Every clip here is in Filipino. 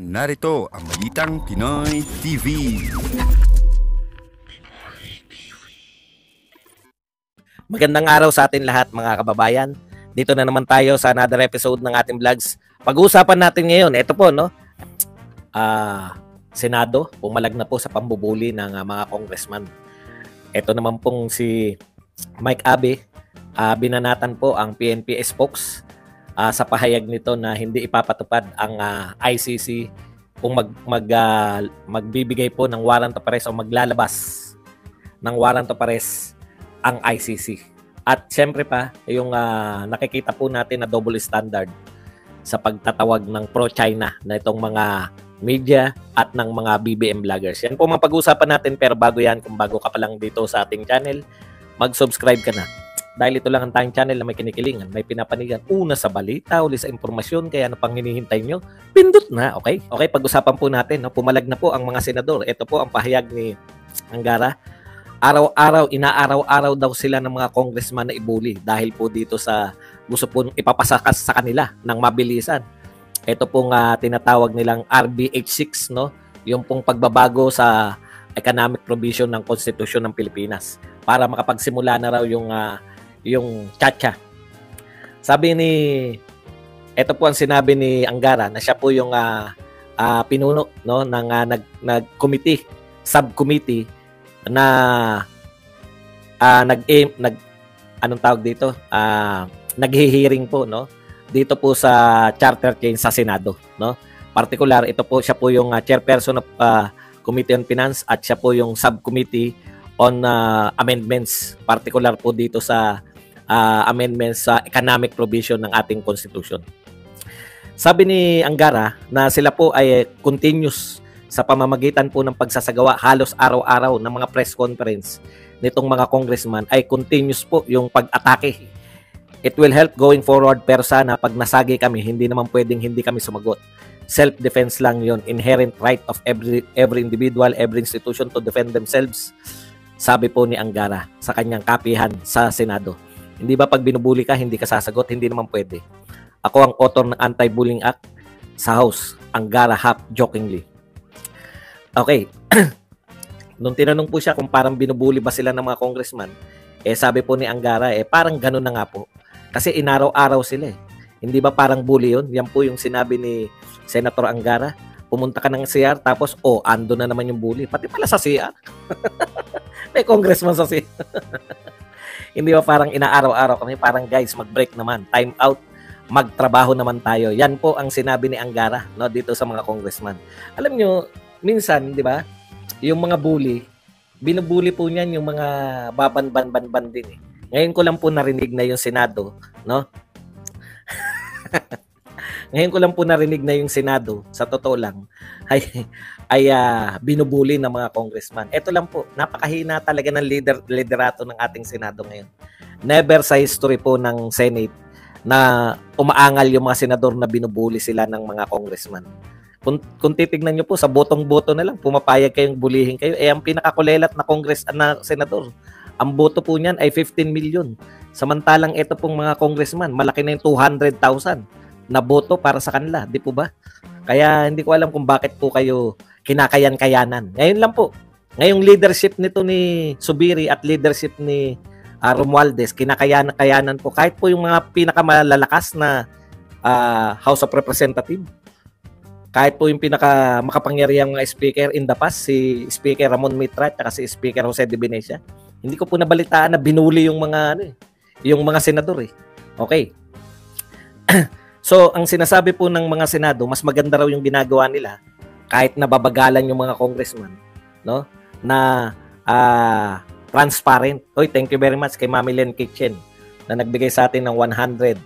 Narito ang Balitang Pinoy TV. Magandang araw sa atin lahat mga kababayan. Dito na naman tayo sa another episode ng ating vlogs. Pag-uusapan natin ngayon, ito po no. Senado, pumalag na po sa pambubuli ng mga congressman. Ito naman pong si Mike Abe, binanatan po ang PNP spokes sa pahayag nito na hindi ipapatupad ang ICC kung magbibigay po ng warrant of arrest o maglalabas ng warrant of arrest ang ICC. At siyempre pa, yung nakikita po natin na double standard sa pagtatawag ng pro-China na itong mga media at ng mga BBM vloggers. Yan po mga pag-uusapan natin, pero bago yan, kung bago ka pa lang dito sa ating channel, mag-subscribe ka na. Dahil ito lang ang tayong channel na may kinikilingan, may pinapanigan, una sa balita, uli sa impormasyon, kaya ano pang hinihintay nyo? Pindot na, okay? Okay, pag-usapan po natin, no? Pumalag na po ang mga senador. Ito po ang pahayag ni Angara. Inaaraw-araw daw sila ng mga congressman na ibuli dahil po dito sa gusto po ipapasakas sa kanila ng mabilisan. Ito pong tinatawag nilang RBH6, no? Yung pong pagbabago sa economic provision ng Konstitusyon ng Pilipinas para makapagsimula na raw yung chacha. Ito po ang sinabi ni Angara na siya po yung pinuno no ng nag-committee, subcommittee na naghihiring po no dito po sa charter change sa Senado no. Particular ito po siya po yung chairperson of Committee on Finance at siya po yung subcommittee on amendments, particular po dito sa amendments sa economic provision ng ating Constitution. Sabi ni Angara na sila po ay continuous sa pamamagitan po ng pagsasagawa halos araw-araw ng mga press conference nitong mga congressman ay continuous po yung pag-atake. It will help going forward, pero sana pag nasagi kami, hindi naman pwedeng hindi kami sumagot. Self-defense lang yon, inherent right of every individual, every institution to defend themselves. Sabi po ni Angara sa kanyang kapihan sa Senado. Hindi ba pag binubuli ka, hindi ka sasagot? Hindi naman pwede. Ako ang author ng Anti-Bullying Act sa House. Angara half jokingly. Okay. Nung tinanong po siya kung parang binubuli ba sila ng mga congressman, sabi po ni Angara, parang ganun na nga po. Kasi inaraw-araw sila . Hindi ba parang bully yun? Yan po yung sinabi ni Senator Angara. Pumunta ka ng CR, tapos, ando na naman yung bully. Pati pala sa CR. May congressman sa CR. Hindi ba parang inaaraw-araw kami? Parang guys, mag-break naman. Time out. Magtrabaho naman tayo. Yan po ang sinabi ni Angara no, dito sa mga congressman. Alam nyo, minsan, di ba, yung mga bully, binubuli po niyan yung mga baban-ban-ban din . Ngayon ko lang po narinig na yung Senado, no? Ngayon ko lang po narinig na yung Senado, sa totoo lang, ay binubuli ng mga congressman. Ito lang po, napakahina talaga ng liderato ng ating Senado ngayon. Never sa history po ng Senate na umaangal yung mga senador na binubuli sila ng mga congressman. Kung titignan nyo po, sa botong-boto na lang, pumapayag kayong bulihin kayo. Ang pinakakulelat na senador, ang boto po niyan ay 15 million. Samantalang ito pong mga congressman, malaki na yung 200,000 na boto para sa kanila. Di po ba? Kaya hindi ko alam kung bakit po kayo kinakayan-kayanan. Ngayon lang po. Ngayong leadership nito ni Zubiri at leadership ni Romualdez, kinakayanan po. Kahit po yung mga pinakamalalakas na House of Representatives. Kahit po yung makapangyarihang mga speaker in the past, si Speaker Ramon Mitra at si Speaker Jose de Venecia. Hindi ko po nabalitaan na binuli yung mga senador . Okay. So, ang sinasabi po ng mga Senado, mas maganda raw yung ginagawa nila kahit nababagalan yung mga congressman, no? Na transparent. Thank you very much kay Mami Len Kitchen na nagbigay sa atin ng 100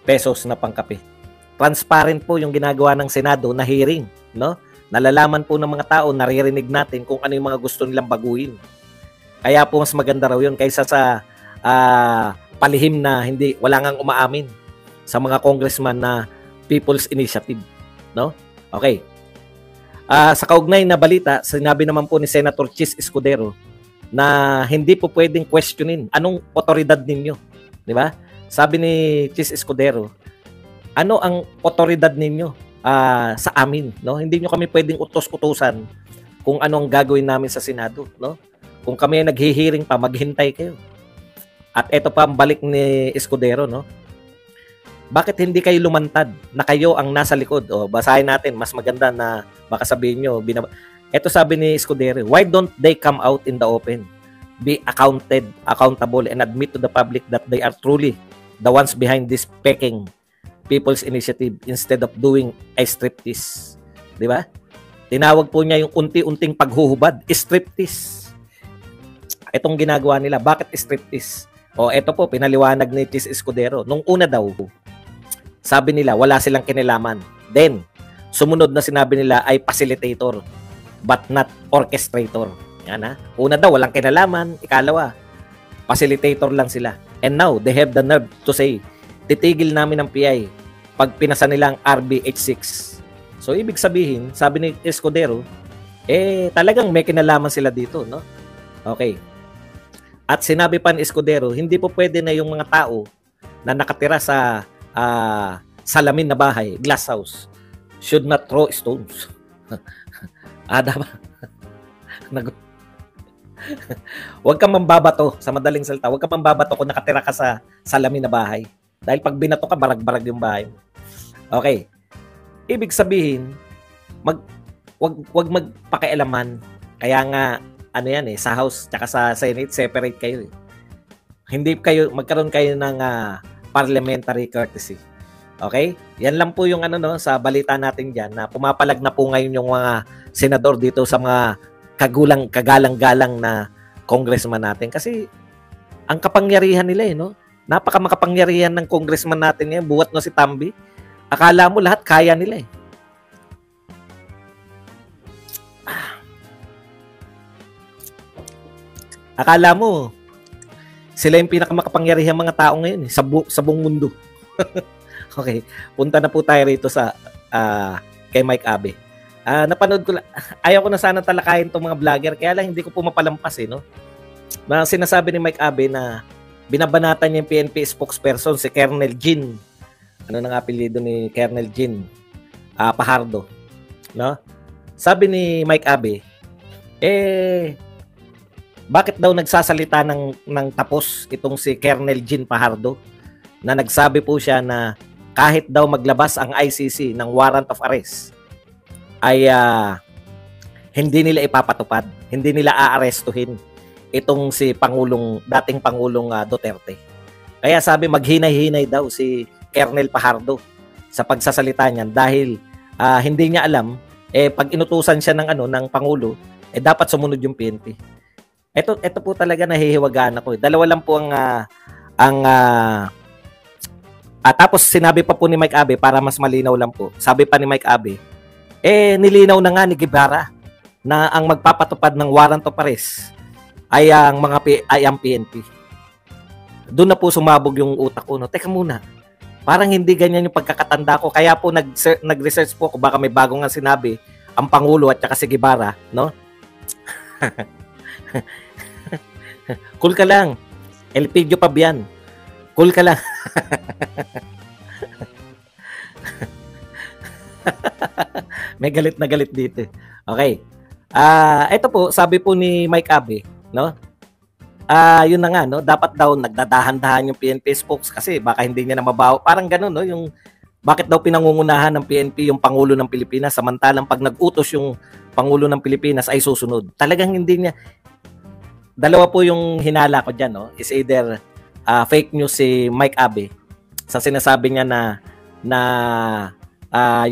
pesos na pangkape. Transparent po yung ginagawa ng Senado na hearing, no? Nalalaman po ng mga tao, naririnig natin kung ano yung mga gusto nilang baguhin. Kaya po mas maganda raw yun kaysa sa palihim na wala ngang umaamin sa mga congressman na People's Initiative, no? Okay. Sa kaugnay na balita, sinabi naman po ni Senator Chis Escudero na hindi po pwedeng questionin anong otoridad ninyo, di ba? Sabi ni Chis Escudero, ano ang otoridad ninyo sa amin, no? Hindi nyo kami pwedeng utos-utusan kung ano ang gagawin namin sa Senado, no? Kung kami ay naghihiring pa, maghintay kayo. At eto pa ang balik ni Escudero, no? Bakit hindi kayo lumantad na kayo ang nasa likod? O, basahin natin, mas maganda na baka sabihin nyo. Eto sabi ni Escudero, why don't they come out in the open? Be accountable, and admit to the public that they are truly the ones behind this pecking people's initiative instead of doing a striptease. Di ba? Tinawag po niya yung unti-unting paghuhubad, striptease. Itong ginagawa nila. Bakit striptease? O, eto po, pinaliwanag ni Tis Escudero. Nung una daw, sabi nila, wala silang kinilaman. Then, sumunod na sinabi nila ay facilitator, but not orchestrator. Yan ha. Una daw, walang kinalaman. Ikalawa, facilitator lang sila. And now, they have the nerve to say, titigil namin ng PI pag pinasa nilang RBH6. So, ibig sabihin, sabi ni Escudero, talagang may kinalaman sila dito, no? Okay. At sinabi pa ni Escudero, hindi po pwede na yung mga tao na nakatira sa salamin na bahay, glass house, should not throw stones. Dapat. Huwag kang mambabato, sa madaling salita, huwag kang mambabato kung nakatira ka sa salamin na bahay. Dahil pag binato ka, barag-barag yung bahay mo. Okay. Ibig sabihin, wag magpakialaman. Kaya nga, ano yan sa House tsaka sa Senate, separate kayo. Hindi kayo, magkaroon kayo ng parliamentary courtesy. Okay? Yan lang po yung sa balita natin dyan na pumapalag na po ngayon yung mga senador dito sa mga kagalang-galang na congressman natin. Kasi ang kapangyarihan nila no? Napaka-makapangyarihan ng congressman natin ngayon. Buwat no si Tambi. Akala mo lahat kaya nila Akala mo, sila yung pinakamakapangyarihan mga tao ngayon sa buong mundo. Okay, punta na po tayo rito sa kay Mike Abe. Napanood ko, ayaw ko na sana talakayin itong mga vlogger, kaya lang hindi ko po mapalampas no? Na sinasabi ni Mike Abe na binabanatan niya yung PNP spokesperson, si Colonel Jean. Ano nang apelyido ni Colonel Jean? Pahardo. No? Sabi ni Mike Abe, bakit daw nagsasalita ng tapos itong si Colonel Jean Pahardo na nagsabi po siya na kahit daw maglabas ang ICC ng warrant of arrest ay hindi nila ipapatupad, hindi nila aarestuhin itong si dating Pangulong Duterte. Kaya sabi maghinay-hinay daw si Colonel Pahardo sa pagsasalita niyan dahil hindi niya alam pag inutusan siya ng Pangulo dapat sumunod yung PNP. Ito po talaga nahihiwagaan ako. Dalawa lang po tapos sinabi pa po ni Mike Abe para mas malinaw lang po. Sabi pa ni Mike Abe, nilinaw na nga ni Guevara na ang magpapatupad ng warrant of arrest ay ang PNP. Doon na po sumabog yung utak ko. No? Teka muna. Parang hindi ganyan yung pagkakatanda ko. Kaya po nag-research po ako baka may bago nga sinabi ang Pangulo at saka si Guevara, no? Cool ka lang. Elpidio Pabian. Cool ka lang. May galit na galit dito. Okay. Ito po, sabi po ni Mike Abe, no? Yun na nga, no? Dapat daw nagdadahan-dahan yung PNP spokes kasi baka hindi niya na mabaho. Parang gano'n, no? Yung bakit daw pinangungunahan ng PNP yung Pangulo ng Pilipinas samantalang pag nag-utos yung Pangulo ng Pilipinas ay susunod. Talagang hindi niya. Dalawa po yung hinala ko dyan, no? Is either fake news si Mike Abe sa sinasabi niya na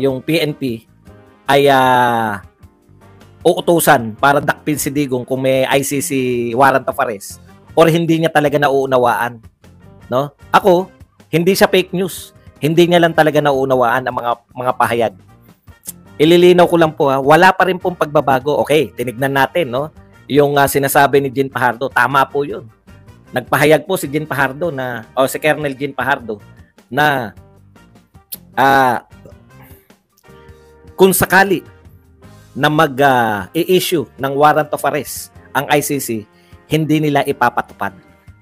yung PNP ay uutusan para dakpin si Digong kung may ICC warrant of arrest or hindi niya talaga nauunawaan, no? Ako, hindi siya fake news. Hindi niya lang talaga nauunawaan ang mga pahayag. Ililinaw ko lang po wala pa rin pong pagbabago. Okay, tinignan natin, no? Yung sinasabi ni Jean Pahardo, tama po 'yun. Nagpahayag po si Jean Pahardo si Colonel Jean Pahardo na kung sakali na i-issue ng warrant of arrest ang ICC, hindi nila ipapatupad,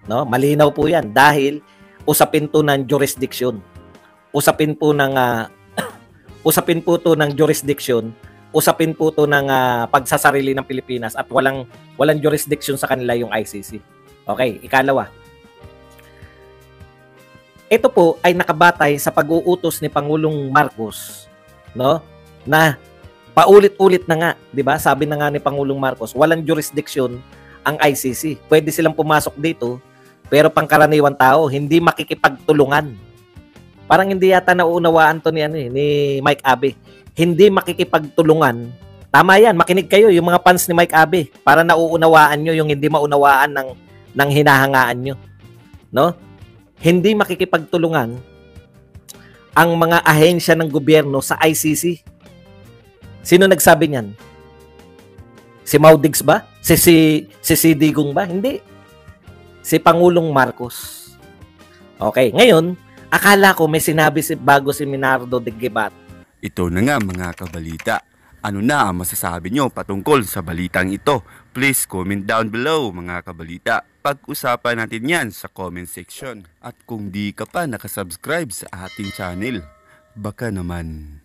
no? Malinaw po 'yan dahil usapin to ng jurisdiction. Usapin po ng usapin po to ng jurisdiction, usapin po to ng pagsasarili ng Pilipinas at walang jurisdiction sa kanila yung ICC. Okay, ikalawa. Ito po ay nakabatay sa pag-uutos ni Pangulong Marcos, no? Na paulit-ulit na nga, 'di ba? Sabi na nga ni Pangulong Marcos, walang jurisdiction ang ICC. Pwede silang pumasok dito, pero pangkaraniwan tao hindi makikipagtulungan. Parang hindi yata nauunawaan to ni Mike Abe. Hindi makikipagtulungan. Tama 'yan, makinig kayo yung mga fans ni Mike Abe para nauunawaan nyo yung hindi maunawaan ng hinahangaan nyo, no? Hindi makikipagtulungan ang mga ahensya ng gobyerno sa ICC. Sino nagsabi niyan? Si Maudigs ba? Si Digong ba? Hindi. Si Pangulong Marcos. Okay, ngayon, akala ko may sinabi bago si Minardo de Guevat. Ito na nga mga kabalita. Ano na ang masasabi nyo patungkol sa balitang ito? Please comment down below mga kabalita. Pag-usapan natin yan sa comment section. At kung di ka pa nakasubscribe sa ating channel, baka naman